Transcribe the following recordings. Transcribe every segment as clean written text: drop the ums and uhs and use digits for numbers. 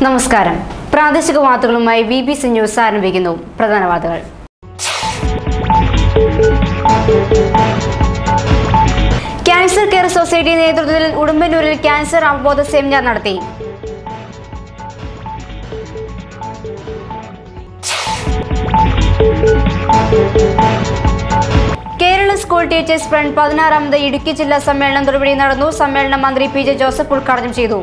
നമസ്കാരം. പ്രാദേശിക വാർത്തകളുമായി വിബിസി ന്യൂസ് ആരംഭിക്കുന്നു. പ്രധാന വാർത്തകൾ. ക്യാൻസർ കെയർ സൊസൈറ്റി നേതൃത്വത്തിൽ ഉടുമ്പന്നൂരിൽ ക്യാൻസർ അവബോധ സെമിനാർ നടത്തി. കേരള സ്കൂൾ ടീച്ചേഴ്സ് ഫ്രണ്ട് 16ാമത് ഇടുക്കി ജില്ലാ സമ്മേളനം തൊടുപുഴയിൽ നടന്നു. സമ്മേളനം മന്ത്രി പി ജെ ജോസഫ് ഉദ്ഘാടനം ചെയ്തു.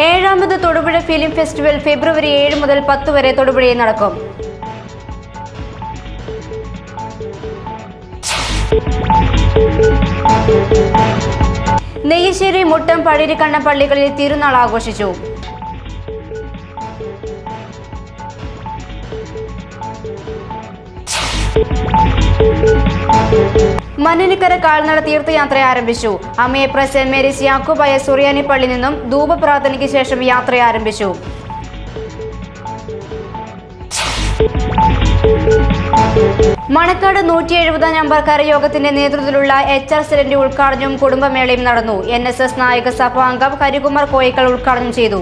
ഏഴാമത് തൊടുപുഴ ഫിലിം ഫെസ്റ്റിവൽ ഫെബ്രുവരി 7 മുതൽ 10 വരെ തൊടുപുഴയിൽ നടക്കും. നെയ്യശ്ശേരി, മുട്ടം, പഴരിക്കണ്ണം പള്ളികളിൽ തിരുനാൾ ആഘോഷിച്ചു. മന്നനിക്കര കാൽനട തീർത്ഥയാത്ര ആരംഭിച്ചു. അമ്മയപ്ര സെന്റ് മേരീസ് യാക്കോബായ സുറിയാനി പള്ളിയിൽ നിന്നും ധൂപ പ്രാർത്ഥനയ്ക്ക് ശേഷം യാത്ര ആരംഭിച്ചു. മണക്കാട് 170 നമ്പർ കരയോഗത്തിന്റെ നേതൃത്വത്തിലുള്ള HR സെല്ലിന്റെ ഉദ്ഘാടനവും കുടുംബമേളയും നടന്നു. NSS നായക സഭാ അംഗം ഹരികുമാർ കോയിക്കൽ ഉദ്ഘാടനം ചെയ്തു.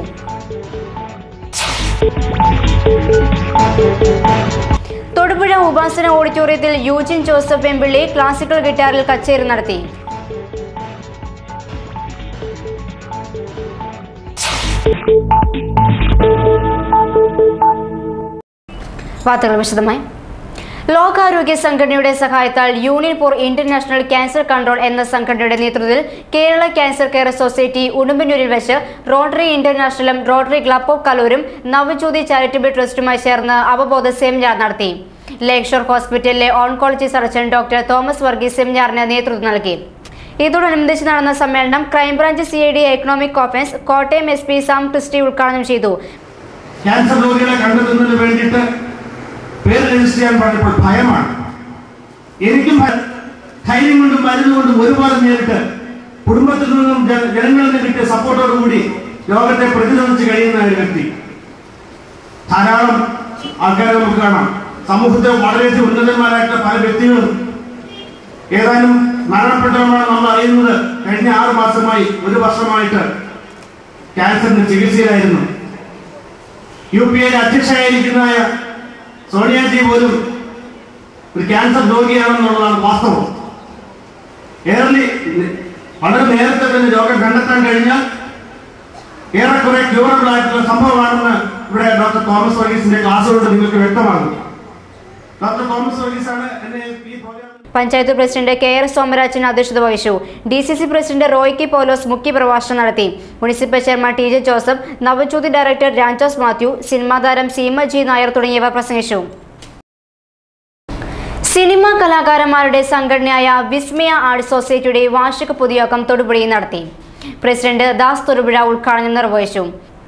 തൊടുപുഴ ഉപാസന ഓഡിറ്റോറിയത്തിൽ യൂജിൻ ജോസഫ് വെമ്പിള്ളി ക്ലാസിക്കൽ ഗിറ്റാറിൽ കച്ചേരി നടത്തി. വാർത്തകൾ വിശദമായി. ലോകാരോഗ്യ സംഘടനയുടെ സഹായത്താൽ union for international cancer control എന്ന സംഘടനയുടെ നേതൃത്വത്തിൽ കേരള ക്യാൻസർ കെയർ സൊസൈറ്റി ഉടുമ്പന്നൂരിൽ വെച്ച് റോട്ടറി ഇന്റർനാഷണലും റോട്ടറി ക്ലബ് ഓഫ് കലൂരും നവജ്യോതി ചാരിറ്റബിൾ ട്രസ്റ്റുമായി ചേർന്ന് അവബോധ സെമിനാർ നടത്തി. ലേക്ക് ഷോർ ഹോസ്പിറ്റലിലെ oncology surgeon doctor Thomas Varghese സെമിനാറിന് നേതൃത്വം നൽകി. ഇതോടനുബന്ധിച്ച് നടന്ന സമ്മേളനം crime branch CID economic offence Kottayam SP Sam Christy ഉദ്ഘാടനം ചെയ്തു. ക്യാൻസർ രോഗികളെ കണ്ടെത്തുന്നതിന് വേണ്ടിയിട്ട് പേര് രജിസ്റ്റർ ചെയ്യാൻ പറഞ്ഞപ്പോൾ ഭയമാണ്. എനിക്കും ധൈര്യം കൊണ്ടും മരുന്ന് കൊണ്ടും ഒരുപാട് നേരിട്ട് കുടുംബത്തിൽ നിന്നും ജനങ്ങളിൽ നിന്ന് കിട്ടിയ സപ്പോർട്ടോടുകൂടി രോഗത്തെ പ്രതിരോധിച്ച് കഴിയുന്ന ഒരു വ്യക്തി. ധാരാളം ആൾക്കാരെ നമുക്ക് കാണാം. സമൂഹത്തെ വളരെയധികം ഉന്നതന്മാരായിട്ടുള്ള പല വ്യക്തികളും ഏതാനും മരണപ്പെട്ടവരാണ് നമ്മൾ അറിയുന്നത്. കഴിഞ്ഞ 6 മാസമായി 1 വർഷമായിട്ട് ക്യാൻസറിന്റെ ചികിത്സയിലായിരുന്നു. UPA അധ്യക്ഷയായിരിക്കുന്നതായ സോണിയാജി പോലും ഒരു ക്യാൻസർ രോഗിയാണെന്നുള്ളതാണ് വാസ്തവം. വളരെ നേരത്തെ തന്നെ രോഗം കണ്ടെത്താൻ കഴിഞ്ഞാൽ ഏറെക്കുറെ ക്യൂറബിൾ ആയിട്ടുള്ള സംഭവമാണെന്ന് ഇവിടെ ഡോക്ടർ തോമസ് വർഗീസിന്റെ ക്ലാസ്സുകൊണ്ട് നിങ്ങൾക്ക് വ്യക്തമാകും. ഡോക്ടർ തോമസ് വർഗീസാണ് എന്നെ ഈ പ്രോഗ്രാം. പഞ്ചായത്ത് പ്രസിഡന്റ് KR സോമരാജൻ അധ്യക്ഷത വഹിച്ചു. DCC പ്രസിഡന്റ് റോയ്ക്കി പോലോസ് മുഖ്യപ്രഭാഷണം നടത്തി. Municipal chairman TJ Joseph, Navajyothi director രാജോസ് മാത്യു, സിനിമാ താരം സീമ G നായർ തുടങ്ങിയവർ പ്രസംഗിച്ചു. സിനിമാ കലാകാരന്മാരുടെ സംഘടനയായ വിസ്മയ ആർട്ട് സൊസൈറ്റിയുടെ വാർഷിക പൊതുയോഗം തൊടുപുഴയിൽ നടത്തി. പ്രസിഡന്റ് ദാസ് തൊടുപുഴ ഉദ്ഘാടനം നിർവഹിച്ചു.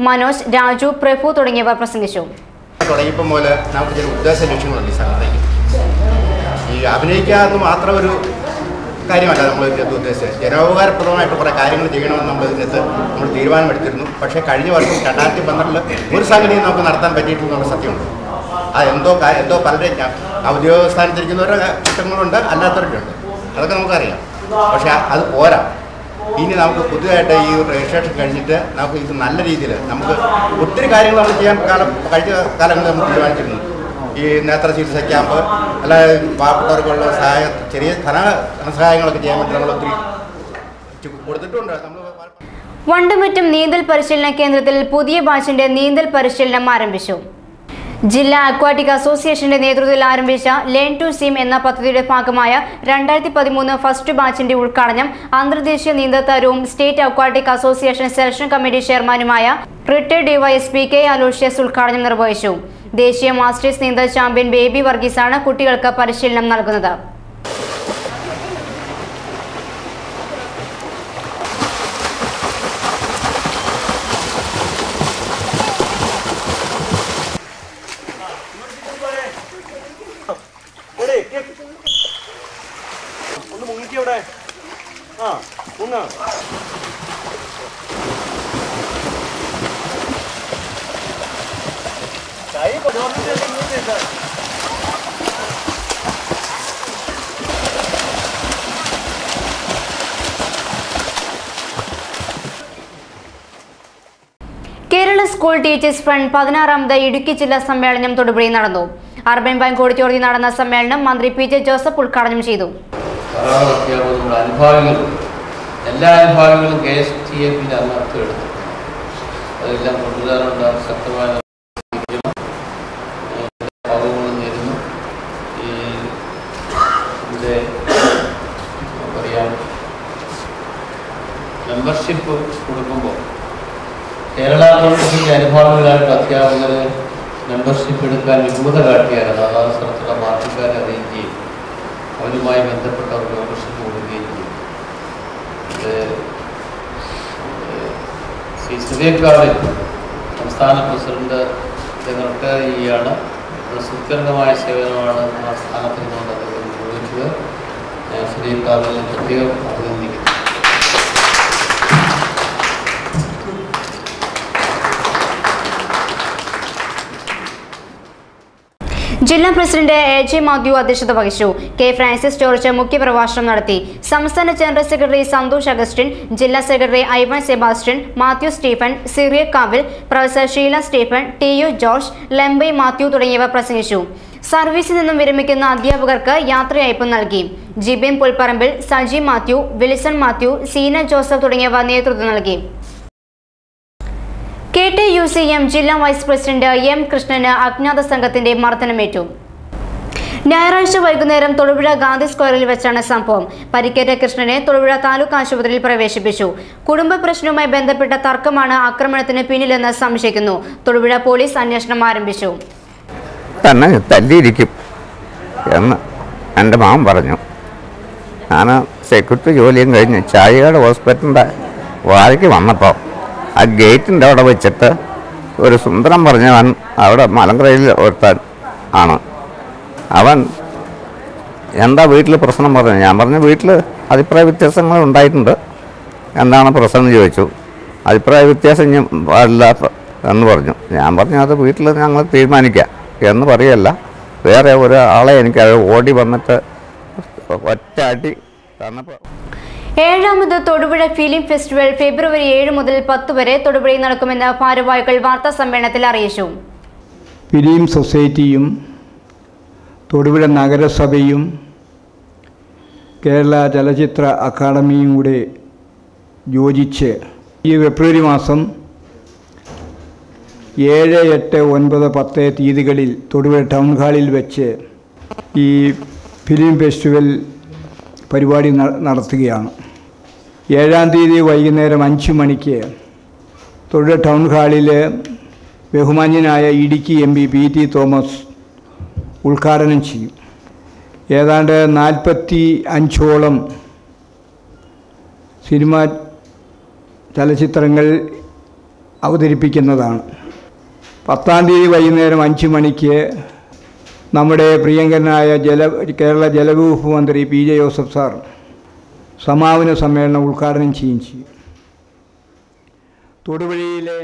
മനോജ്, രാജു, പ്രഭു തുടങ്ങിയവർ പ്രസംഗിച്ചു. ഈ അഭിനയിക്കാമെന്ന് മാത്രം ഒരു കാര്യമല്ല നമ്മൾ ഇതിനകത്ത് ഉദ്ദേശിച്ചത്. ജനോപകാരപ്രദമായിട്ട് കുറേ കാര്യങ്ങൾ ചെയ്യണമെന്ന് നമ്മൾ ഇതിനകത്ത് നമ്മൾ തീരുമാനമെടുത്തിരുന്നു. പക്ഷേ കഴിഞ്ഞ വർഷം 2012 ഒരു സംഘടനയും നമുക്ക് നടത്താൻ പറ്റിയിട്ടുള്ള സത്യമുണ്ട്. അത് എന്തോ പലരും ഔദ്യോഗിക സ്ഥാനത്തിരിക്കുന്നവരുടെ കുറ്റങ്ങളുണ്ട്, അല്ലാത്തവരുണ്ട്, അതൊക്കെ നമുക്കറിയാം. പക്ഷേ അത് പോരാ. ഇനി നമുക്ക് പുതിയതായിട്ട് ഈ രജിസ്ട്രേഷൻ കഴിഞ്ഞിട്ട് നമുക്ക് ഇത് നല്ല രീതിയിൽ നമുക്ക് ഒത്തിരി കാര്യങ്ങൾ നമ്മൾ ചെയ്യാൻ കഴിഞ്ഞ കാലങ്ങളിൽ നമ്മൾ തീരുമാനിച്ചിരുന്നു. ഈ നേത്ര ചികിത്സ ക്യാമ്പ്, അല്ല പാവപ്പെട്ടവർക്കുള്ള സഹായം, ചെറിയ ധനസഹായങ്ങളൊക്കെ ചെയ്യാൻ വേണ്ടി നമ്മൾ ഒത്തിരി കൊടുത്തിട്ടുണ്ട്. വണ്ടമറ്റം നീന്തൽ പരിശീലന കേന്ദ്രത്തിൽ പുതിയ ബാച്ചിന്റെ നീന്തൽ പരിശീലനം ആരംഭിച്ചു. ജില്ലാ അക്വാറ്റിക് അസോസിയേഷന്റെ നേതൃത്വത്തിൽ ആരംഭിച്ച ലേൺ ടു സ്വിം എന്ന പദ്ധതിയുടെ ഭാഗമായ 2013 ഫസ്റ്റ് ബാച്ചിന്റെ ഉദ്ഘാടനം അന്തർദേശീയ നീന്തൽ താരവും state aquatic association selection committee ചെയർമാനുമായ റിട്ടയർഡ് DYSP K അലോഷ്യസ് ഉദ്ഘാടനം നിർവഹിച്ചു. ദേശീയ മാസ്റ്റേഴ്സ് നീന്തൽ ചാമ്പ്യൻ ബേബി വർഗീസാണ് കുട്ടികൾക്ക് പരിശീലനം നൽകുന്നത്. കേരള സ്കൂൾ ടീച്ചേഴ്സ് ഫണ്ട് 16ാമത് ഇടുക്കി ജില്ലാ സമ്മേളനം തൊടുപുഴയിൽ നടന്നു. അർബൻ ബാങ്ക് ഓഡിറ്റോറിയത്തിൽ നടന്ന സമ്മേളനം മന്ത്രി PJ ജോസഫ് ഉദ്ഘാടനം ചെയ്തു. എല്ലാ വിഭാഗങ്ങളും KSTFന്റെ അംഗത്വം എടുത്തു. അതെല്ലാം കൊണ്ടുവരാനുള്ള ശക്തമായ ഭാഗങ്ങളും നേരുന്നു. മെമ്പർഷിപ്പ് കൊടുക്കുമ്പോൾ കേരള ഗവൺമെൻറ്റിൻ്റെ അനുഭാവികളായിട്ട് അധ്യാപകർ മെമ്പർഷിപ്പ് എടുക്കാൻ വിമുഖത കാട്ടിയാലാണ് അതാത് സ്ഥലത്തുള്ള പാർട്ടിക്കാരെ അറിയിക്കുകയും അവരുമായി ബന്ധപ്പെട്ടവർ മെമ്പർഷിപ്പ് കൊടുക്കുകയും ചെയ്യും. ശ്രീ സുരേഖാവിൻ സംസ്ഥാന പ്രസിഡന്റ് റിട്ടയറിയാണ്. സുത്യർഹമായ സേവനമാണ് ആ സ്ഥാനത്തിൽ നിന്നുകൊണ്ട് അദ്ദേഹം നിർവഹിച്ചത്. സുരേഖാവിനെ പ്രത്യേകം അഭിനന്ദിക്കുന്നു. ജില്ലാ പ്രസിഡന്റ് AJ മാത്യു അധ്യക്ഷത വഹിച്ചു. K. ഫ്രാൻസിസ് ജോർജ് മുഖ്യപ്രഭാഷണം നടത്തി. സംസ്ഥാന ജനറൽ സെക്രട്ടറി സന്തോഷ് അഗസ്റ്റിൻ, ജില്ലാ secretary Ivan Sebastian, Mathew Stephen, Cyriac Kavil, professor Sheela Stephen, TU George, ലെംബൈ മാത്യു തുടങ്ങിയവർ പ്രസംഗിച്ചു. സർവീസിൽ നിന്നും വിരമിക്കുന്ന അധ്യാപകർക്ക് യാത്രയയപ്പ് നൽകി. Jibin Pulparambil, Saji Mathew, Wilson Mathew, Seena Joseph തുടങ്ങിയവർ നേതൃത്വം നൽകി. KTUCM ജില്ലാ വൈസ് പ്രസിഡന്റ് M. കൃഷ്ണന് അജ്ഞാത സംഘത്തിന്റെ മർദ്ദനമേറ്റു. ഞായറാഴ്ച വൈകുന്നേരം തൊടുപുഴ ഗാന്ധി സ്ക്വയറിൽ വെച്ചാണ് സംഭവം. പരിക്കേറ്റ കൃഷ്ണനെ തൊടുപുഴ താലൂക്ക് ആശുപത്രിയിൽ പ്രവേശിപ്പിച്ചു. കുടുംബ പ്രശ്നവുമായി ബന്ധപ്പെട്ട തർക്കമാണ് ആക്രമണത്തിന് പിന്നിലെന്ന് സംശയിക്കുന്നു. തൊടുപുഴ പോലീസ് അന്വേഷണം ആരംഭിച്ചു. തന്നെ തല്ലിയിരിക്കും എന്ന് എൻ്റെ മാമൻ പറഞ്ഞു. ഞാൻ സെക്യൂരിറ്റി ജോലിയും കഴിഞ്ഞ് ചായയുടെ ഹോസ്പിറ്റലിൻ്റെ വാഴയ്ക്ക് വന്നപ്പോൾ ആ ഗേറ്റിൻ്റെ അവിടെ വെച്ചിട്ട് ഒരു സുന്ദരം പറഞ്ഞവൻ അവിടെ മലങ്കരയിൽ ഒരുത്താൻ ആണ്. അവൻ എന്താ വീട്ടിൽ പ്രശ്നം പറഞ്ഞു. ഞാൻ പറഞ്ഞു വീട്ടിൽ അഭിപ്രായ വ്യത്യാസങ്ങൾ ഉണ്ടായിട്ടുണ്ട്, എന്താണ് പ്രശ്നം എന്ന് ചോദിച്ചു. അഭിപ്രായ വ്യത്യാസം ഞാൻ പാടില്ല എന്ന് പറഞ്ഞു. ഞാൻ പറഞ്ഞു അത് വീട്ടിൽ ഞങ്ങൾ തീരുമാനിക്കാം എന്ന് പറയല്ല, വേറെ ഒരാളെ എനിക്ക് ഓടി വന്നിട്ട് ഒറ്റ അടി തന്നപ്പോൾ. 7ാമത് തൊടുപുഴ ഫിലിം ഫെസ്റ്റിവൽ ഫെബ്രുവരി 7 മുതൽ 10 വരെ തൊടുപുഴയിൽ നടക്കുമെന്ന് ഭാരവാഹികൾ വാർത്താ സമ്മേളനത്തിൽ അറിയിച്ചു. ഫിലിം സൊസൈറ്റിയും തൊടുപുഴ നഗരസഭയും കേരള ചലച്ചിത്ര അക്കാദമിയും കൂടെ യോജിച്ച് ഈ ഫെബ്രുവരി മാസം 7, 8, 9, 10 തീയതികളിൽ തൊടുപുഴ ടൗൺ ഹാളിൽ വെച്ച് ഈ ഫിലിം ഫെസ്റ്റിവൽ പരിപാടി നടത്തുകയാണ്. 7-ാം തീയതി വൈകുന്നേരം 5 മണിക്ക് തൊടുപുഴ ടൗൺ ഹാളിൽ ബഹുമാന്യനായ ഇടുക്കി MP PT തോമസ് ഉദ്ഘാടനം ചെയ്യും. ഏതാണ്ട് 45ഓളം സിനിമ ചലച്ചിത്രങ്ങൾ അവതരിപ്പിക്കുന്നതാണ്. 10-ാം തീയതി വൈകുന്നേരം 5 മണിക്ക് നമ്മുടെ പ്രിയങ്കരനായ കേരള ജലവകുപ്പ് മന്ത്രി PJ ജോസഫ് സാർ സമാപന സമ്മേളനം ഉദ്ഘാടനം ചെയ്യും. തൊടുപുഴയിലെ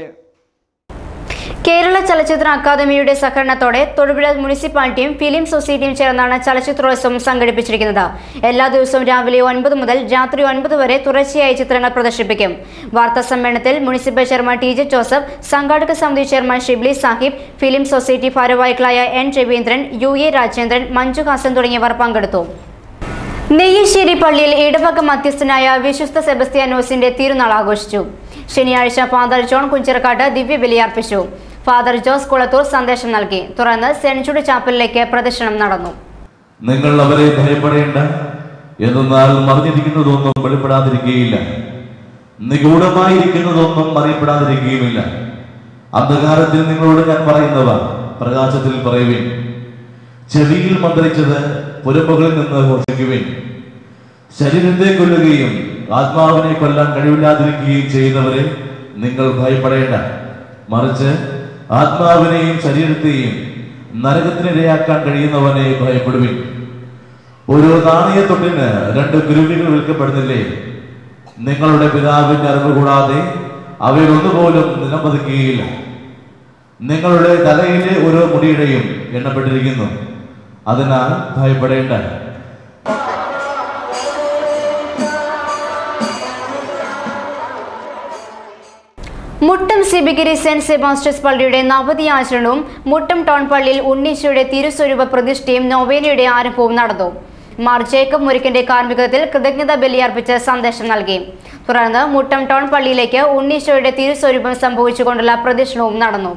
കേരള ചലച്ചിത്ര അക്കാദമിയുടെ സഹകരണത്തോടെ തൊടുപുഴ മുനിസിപ്പാലിറ്റിയും ഫിലിം സൊസൈറ്റിയും ചേർന്നാണ് ചലച്ചിത്രോത്സവം സംഘടിപ്പിച്ചിരിക്കുന്നത്. എല്ലാ ദിവസവും രാവിലെ 9 മുതൽ രാത്രി 9 വരെ തുടർച്ചയായി ചിത്രങ്ങൾ പ്രദർശിപ്പിക്കും. വാർത്താ സമ്മേളനത്തിൽ മുനിസിപ്പൽ ചെയർമാൻ TJ ജോസഫ്, സംഘാടക സമിതി chairman Shibli Sahib, film society ഭാരവാഹികളായ N. രവീന്ദ്രൻ, UA രാജേന്ദ്രൻ, മഞ്ജു ഹാസൻ തുടങ്ങിയവർ പങ്കെടുത്തു. നെയ്യശ്ശേരി പള്ളിയിൽ ഇടവക മധ്യസ്ഥനായ വിശുദ്ധ സെബസ്ത്യാനോസിന്റെ തിരുനാൾ ആഘോഷിച്ചു. ശനിയാഴ്ച ഫാദർ ജോൺ കുഞ്ചിറക്കാട്ട് ദിവ്യബലിയർപ്പിച്ചു. ഫാദർ ജോസ് കുളത്തൂർ സന്ദേശം നൽകി. തുടർന്ന് സെന്റ് ജൂഡ് ചാപ്പലിലേക്ക് പ്രദക്ഷിണം നടന്നു. നിങ്ങൾ അവരെ ഭയപ്പെടേണ്ട, എന്നാൽ മറിഞ്ഞിരിക്കുന്നതൊന്നും വെളിപ്പെടാതിരിക്കുകയില്ല, നിഗൂഢമായിരിക്കുന്നതൊന്നും അറിയപ്പെടാതിരിക്കുകയുമില്ല. അന്ധകാരത്തിൽ നിങ്ങളോട് ഞാൻ പറയുന്നവ പ്രകാശത്തിൽ പറയുവിൻ, ചെവിയിൽ മന്ത്രിച്ചത് പുരമ്പുകളിൽ നിന്ന് ഘോഷിക്കുവിൻ. ശരീരത്തെ കൊല്ലുകയും ആത്മാവിനെ കൊല്ലാൻ കഴിവില്ലാതിരിക്കുകയും ചെയ്യുന്നവരെ നിങ്ങൾ ഭയപ്പെടേണ്ട, മറിച്ച് ആത്മാവിനെയും ശരീരത്തെയും നരകത്തിനിരയാക്കാൻ കഴിയുന്നവനെ ഭയപ്പെടുവിൻ. ഒരു നാണയത്തൊട്ടിന് 2 കുരുവികൾ വിൽക്കപ്പെടുന്നില്ലേ? നിങ്ങളുടെ പിതാവിന്റെ അറിവ് കൂടാതെ അവയിലൊന്നുപോലും നിലം പതിക്കുകയില്ല. നിങ്ങളുടെ തലയിലെ ഓരോ മുടിയുടെയും എണ്ണപ്പെട്ടിരിക്കുന്നു, അതിനാൽ ഭയപ്പെടേണ്ട. മുട്ടം സിബിഗിരി സെന്റ് സെബാസ്റ്റ്യൻസ് പള്ളിയുടെ നവതിയാചരണവും മുട്ടം ടൗൺ പള്ളിയിൽ ഉണ്ണീശോയുടെ തിരുസ്വരൂപ പ്രതിഷ്ഠയും നൊവേനയുടെ ആരംഭവും നടന്നു. മാർ ജേക്കബ് മുരിക്കന്റെ കാർമ്മികത്തിൽ കൃതജ്ഞതാ ബലിയർപ്പിച്ച് സന്ദേശം നൽകി. തുടർന്ന് മുട്ടം ടൗൺ പള്ളിയിലേക്ക് ഉണ്ണീശോയുടെ തിരുസ്വരൂപം സംഭവിച്ചുകൊണ്ടുള്ള പ്രദക്ഷിണവും നടന്നു.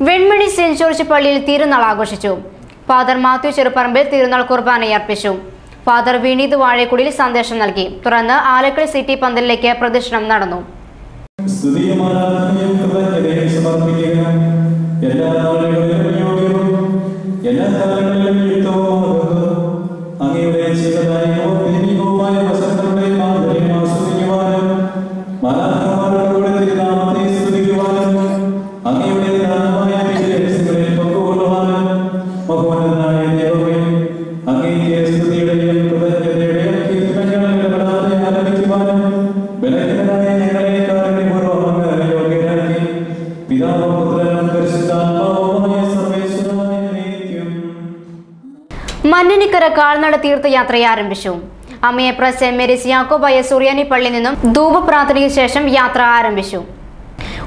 വെൺമണി സെന്റ് ജോർജ് പള്ളിയിൽ തിരുനാൾ ആഘോഷിച്ചു. ഫാദർ മാത്യു ചെറുപ്പറമ്പിൽ തിരുനാൾ കുർബാനയർപ്പിച്ചു. ഫാദർ വിനീത് വാഴക്കുടിയിൽ സന്ദേശം നൽകി. തുടർന്ന് ആലക്കൽ സിറ്റി പന്തലിലേക്ക് പ്രദക്ഷിണം നടന്നു. മഞ്ഞനിക്കര കാൽനട തീർത്ഥയാത്രയെ ആരംഭിച്ചു. അമ്മയപ്ര സെന്റ് മേരീസ് യാക്കോബായ സുറിയാനി പള്ളിയിൽ നിന്നും ധൂപപ്രാർത്ഥനയ്ക്ക് ശേഷം യാത്ര ആരംഭിച്ചു.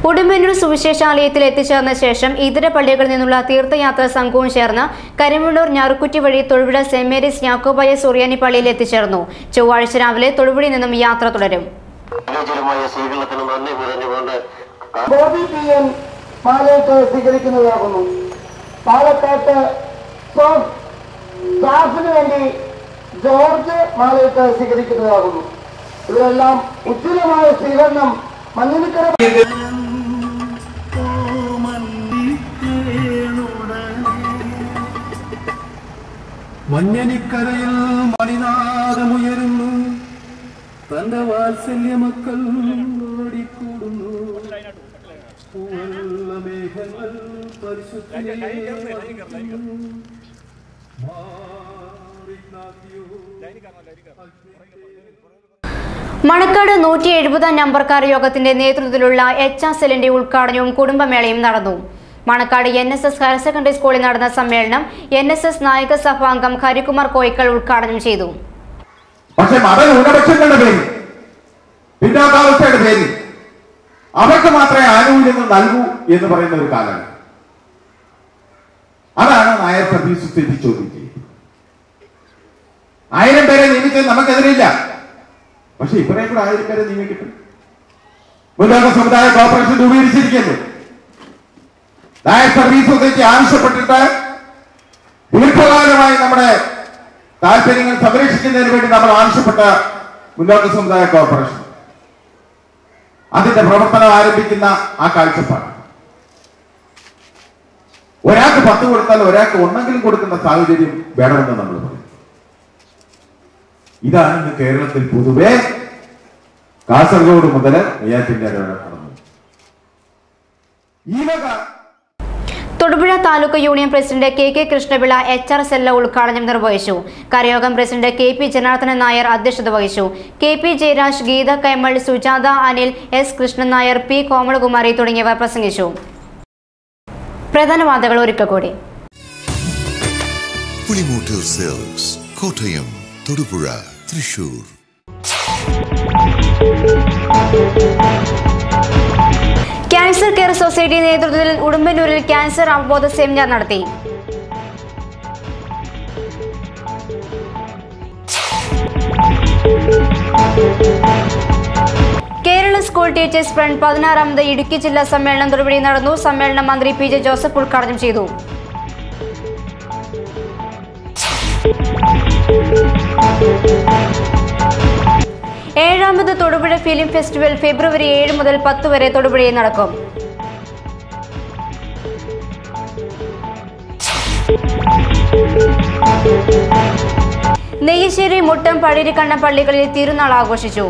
ഉടുമ്പന്നൂർ സുവിശേഷാലയത്തിൽ എത്തിച്ചേർന്ന ശേഷം ഇതര പള്ളികളിൽ നിന്നുള്ള തീർത്ഥയാത്രാ സംഘവും ചേർന്ന് കരിമണ്ണൂർ ഞാറുക്കുറ്റി വഴി തൊടുപുഴ സെന്റ് മേരീസ് യാക്കോബായ സുറിയാനി പള്ളിയിൽ എത്തിച്ചേർന്നു. ചൊവ്വാഴ്ച രാവിലെ തൊടുപുഴയിൽ നിന്നും യാത്ര തുടരും. പാലക്കാട്ട് സ്റ്റാഫിന് വേണ്ടി ജോർജ് മാലയിട്ട് സ്വീകരിക്കുന്നതാകുന്നു. ഇവരെല്ലാം ഉജ്ജ്വലമായ സ്വീകരണം മഞ്ഞനിക്കരയിൽ മണിനാദമുയരുന്നു, തന്റെ വാത്സല്യ മക്കൾ ഓടിക്കൂടുന്നു. മേഘങ്ങൾ മണക്കാട് 170 നമ്പർക്കാർ യോഗത്തിന്റെ നേതൃത്വത്തിലുള്ള HSLന്റെ ഉദ്ഘാടനവും കുടുംബമേളയും നടന്നു. മണക്കാട് NSS ഹയർ സെക്കൻഡറി സ്കൂളിൽ നടന്ന സമ്മേളനം NSS നായക സഭാംഗം ഹരികുമാർ കോയിക്കൽ ഉദ്ഘാടനം ചെയ്തു. പക്ഷെ മതന്യൂനപക്ഷങ്ങളുടെ പേരിൽ, പിന്നോക്കാവസ്ഥയുടെ പേരിൽ അവർക്ക് മാത്രമേ ആനുകൂല്യങ്ങൾ നൽകൂ എന്ന് പറയുന്ന ഒരു കാലമാണ്. അതാണ് നായർ സർവീസ് സൊസൈറ്റി ചോദ്യം ചെയ്യുന്നത്. 1000 പേരെ നിയമിച്ചത് നമുക്കെതിരില്ല, പക്ഷെ ഇത്രയും കൂടെ 1000 പേരെ നിയമിക്കട്ടെ. മുന്നോക്ക സമുദായ കോർപ്പറേഷൻ രൂപീകരിച്ചിരിക്കുന്നു. നായർ സർവീസ് സൊസൈറ്റി ആവശ്യപ്പെട്ടിട്ട് ദീർഘകാലമായി നമ്മുടെ താല്പര്യങ്ങൾ സംരക്ഷിക്കുന്നതിന് വേണ്ടി നമ്മൾ ആവശ്യപ്പെട്ട മുന്നോക്ക സമുദായ കോർപ്പറേഷൻ അതിന്റെ പ്രവർത്തനം ആരംഭിക്കുന്ന ആ കാഴ്ചപ്പാട്, ഒരാൾക്ക് 10 കൊടുത്താൽ ഒരാൾക്ക് ഒന്നെങ്കിലും കൊടുക്കുന്ന സാഹചര്യം വേണമെന്ന് നമ്മൾ പറയും. ഇതാണ് ഇന്ന് കേരളത്തിൽ പൊതുവെ കാസർഗോഡ് മുതൽ നെയ്യാറ്റിൻകര വരെ നടന്നത്. ഈ വക Thodupuzha taluk union president KK Krishnapillai HRSL ഉദ്ഘാടനം നിർവഹിച്ചു. കരയോഗം പ്രസിഡന്റ് KP ജനാർദ്ദനൻ നായർ അധ്യക്ഷത വഹിച്ചു. KP Jayaraj, Geetha Kaimal, Sujatha Anil, S Krishnan Nair, P Komalakumari തുടങ്ങിയവർ പ്രസംഗിച്ചു. പ്രധാന വാർത്തകൾ ഒരിക്കൽ കൂടി. Pulimoottil silks, Kottayam, Thodupuzha, Thrissur. Cancer care society നേതൃത്വത്തിൽ ഉടുമ്പന്നൂരിൽ ക്യാൻസർ അവബോധ സെമിനാർ നടത്തി. കേരള സ്കൂൾ ടീച്ചേഴ്സ് ഫ്രണ്ട് 16ാമത് ഇടുക്കി ജില്ലാ സമ്മേളനം തൊടുപുഴയിൽ നടന്നു. സമ്മേളനം മന്ത്രി PJ ജോസഫ് ഉദ്ഘാടനം ചെയ്തു. ഏഴാമത് തൊടുപുഴ ഫിലിം ഫെസ്റ്റിവൽ ഫെബ്രുവരി 7 മുതൽ 10 വരെ തൊടുപുഴയിൽ നടക്കും. നെയ്യശ്ശേരി, മുട്ടം, പഴയരിക്കണ്ണ പള്ളികളിൽ തിരുനാൾ ആഘോഷിച്ചു.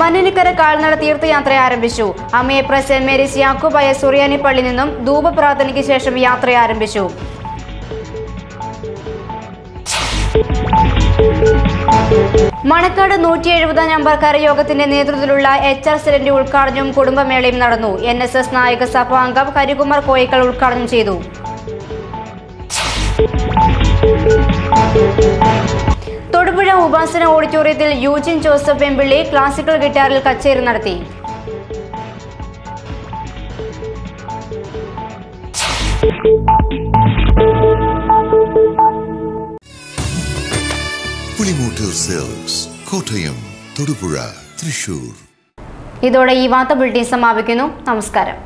മഞ്ഞിനിക്കര കാൽനട തീർത്ഥയാത്ര ആരംഭിച്ചു. അമ്മയപ്ര സെന്റ് മേരീസ് യാക്കോബായ സുറിയാനി പള്ളി നിന്നും ധൂപ പ്രാർത്ഥനയ്ക്ക് ശേഷം യാത്ര ആരംഭിച്ചു. മണക്കാട് 170 നമ്പർ കരയോഗത്തിന്റെ നേതൃത്വത്തിലുള്ള HR സെല്ലിന്റെ ഉദ്ഘാടനവും കുടുംബമേളയും നടന്നു. NSS നായക സഭാ അംഗം ഹരികുമാർ കോയിക്കൽ ഉദ്ഘാടനം ചെയ്തു. തൊടുപുഴ ഉപാസന ഓഡിറ്റോറിയത്തിൽ യൂജിൻ ജോസഫ് വെമ്പിള്ളി ക്ലാസിക്കൽ ഗിറ്റാറിൽ കച്ചേരി നടത്തി. പുളിമൂട്ടിൽ സിൽക്സ്, കോട്ടയം, തൊടുപുഴ, തൃശൂർ. ഇതോടെ ഈ വാർത്താ ബുള്ളറ്റിൻ സമാപിക്കുന്നു. നമസ്കാരം.